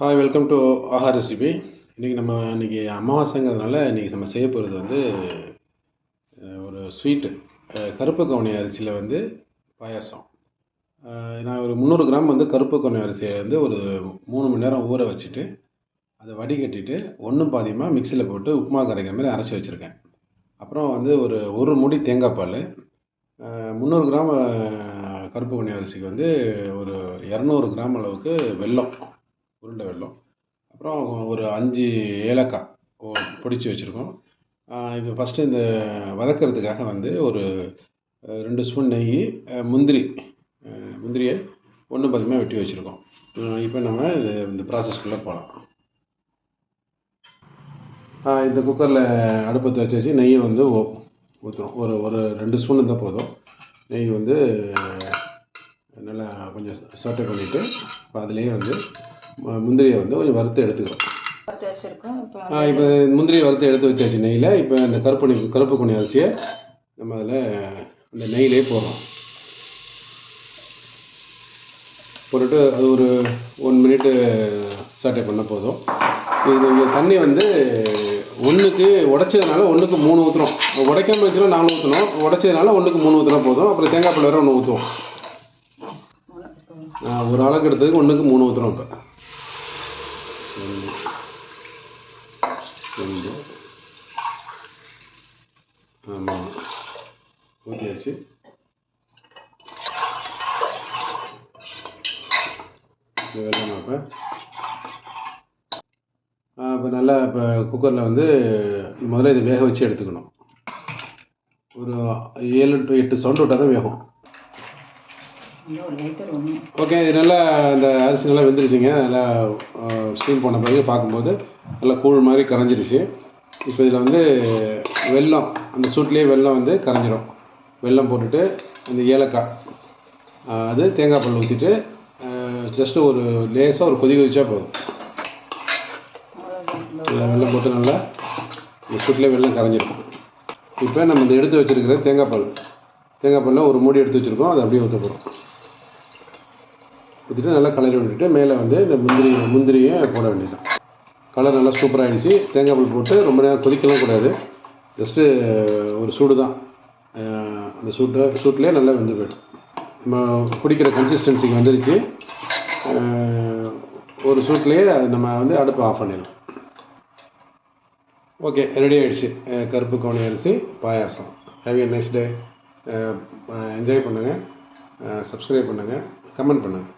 Hi, welcome to Aaha recipe. இன்றைக்கி அமாவாசைங்கிறதுனால இன்றைக்கி நம்ம செய்ய போகிறது வந்து ஒரு ஸ்வீட்டு கருப்பு கவுனி அரிசியில் வந்து பாயாசம். நான் ஒரு 300 கிராம் வந்து கருப்பு கவுனி அரிசியை வந்து ஒரு 3 மணி நேரம் ஊற வச்சுட்டு அதை வடிகட்டிட்டு ஒன்றும் பாதியமாக மிக்சியில் போட்டு உப்புமா கரைக்கிற மாதிரி அரைச்சி வச்சுருக்கேன். அப்புறம் வந்து ஒரு மூடி தேங்காய் பால், 300 கிராம் கருப்பு கவுனி அரிசிக்கு வந்து ஒரு 200 கிராம் அளவுக்கு வெல்லம், உருண்டை வெல்லம், அப்புறம் ஒரு 5 ஏலக்காய் பொடிச்சு வச்சுருக்கோம். இப்போ ஃபஸ்ட்டு இந்த வதக்கிறதுக்காக வந்து ஒரு 2 ஸ்பூன் நெய், முந்திரியை ஒன்று பாதியமாக வெட்டி வச்சுருக்கோம். இப்போ நம்ம இந்த ப்ராசஸ்க்குள்ளே போகலாம். இந்த குக்கரில் அடுப்பத்தை வச்சு நெய்யை வந்து ஊற்றுறோம். ஒரு 2 ஸ்பூன் இருந்தால் போதும். நெய் வந்து நல்லா கொஞ்சம் சோட்டை பண்ணிவிட்டு இப்போ அதுலேயே வந்து முந்திரியை வந்து கொஞ்சம் வறுத்து எடுத்துக்கிறோம். இப்போ முந்திரியை வறுத்து எடுத்து வச்சாச்சு நெய்யில். இப்போ இந்த கருப்பு கவுனி அரிசியை நம்ம அதில் அந்த நெய்யிலே போடுறோம். போட்டுட்டு அது ஒரு 1 மினிட்டு சாட்டை பண்ண போதும். இது தண்ணி வந்து உடைச்சதுனால 1க்கு 3 ஊற்றுறோம். உடைக்காமல் வச்சுனா 4 ஊற்றணும். உடைச்சதுனால 1க்கு 3 ஊற்றினா போதும். அப்புறம் தேங்காய் பால் வேறு 1 ஊற்றுவோம். ஒரு அளவுக்கு எடுத்ததுக்கு 1க்கு 3 ஊற்றுறோம். இப்போ 2 ஆமாம், ஊற்றியாச்சு. வெள்ளம் இப்போ நல்லா இப்போ குக்கரில் வந்து முதல்ல இதை வேக வச்சு எடுத்துக்கணும். ஒரு 7 to 8 சவுண்டு விட்டால் தான் வேகும். ஓகே, இது நல்லா இந்த அரிசி நல்லா வெந்துருச்சுங்க. நல்லா ஸ்டீம் போன பிறகு பார்க்கும்போது நல்லா கூழ் மாதிரி கரைஞ்சிருச்சு. இப்போ இதில் வந்து வெல்லம், அந்த சூட்லேயே வெல்லம் வந்து கரைஞ்சிரும். வெல்லம் போட்டுட்டு அந்த ஏலக்காய், அது தேங்காய் பால் ஊற்றிட்டு ஜஸ்ட்டு ஒரு லேசாக ஒரு கொதிச்சா போதும். நல்லா வெல்லம் போட்டு நல்லா இந்த சூட்லேயே வெல்லம் கரைஞ்சிருக்கும். இப்போ நம்ம இந்த எடுத்து வச்சுருக்கிற தேங்காய் பாலில் ஒரு மூடி எடுத்து வச்சுருக்கோம். அதை அப்படியே ஊற்ற போகிறோம். ஊற்றிட்டு நல்லா கலரி விட்டுட்டு மேலே வந்து இந்த முந்திரியை போட வேண்டியதுதான். கலர் நல்லா சூப்பராகிடுச்சு. தேங்காய் பால் போட்டு ரொம்ப நேரம் கொதிக்கலாம் கூடாது. ஜஸ்ட்டு ஒரு சூடு தான். அந்த சூட்லேயே நல்லா வெந்து போய்டும். நம்ம குடிக்கிற கன்சிஸ்டன்சிக்கு வந்துருச்சு. ஒரு சூட்லேயே நம்ம வந்து அடுப்பை ஆஃப் பண்ணிடலாம். ஓகே, ரெடி ஆகிடுச்சு கருப்பு கவுனி அரிசி பாயாசம். Have a nice day. Enjoy பண்ணுங்கள், சப்ஸ்கிரைப் பண்ணுங்கள், கமெண்ட் பண்ணுங்கள்.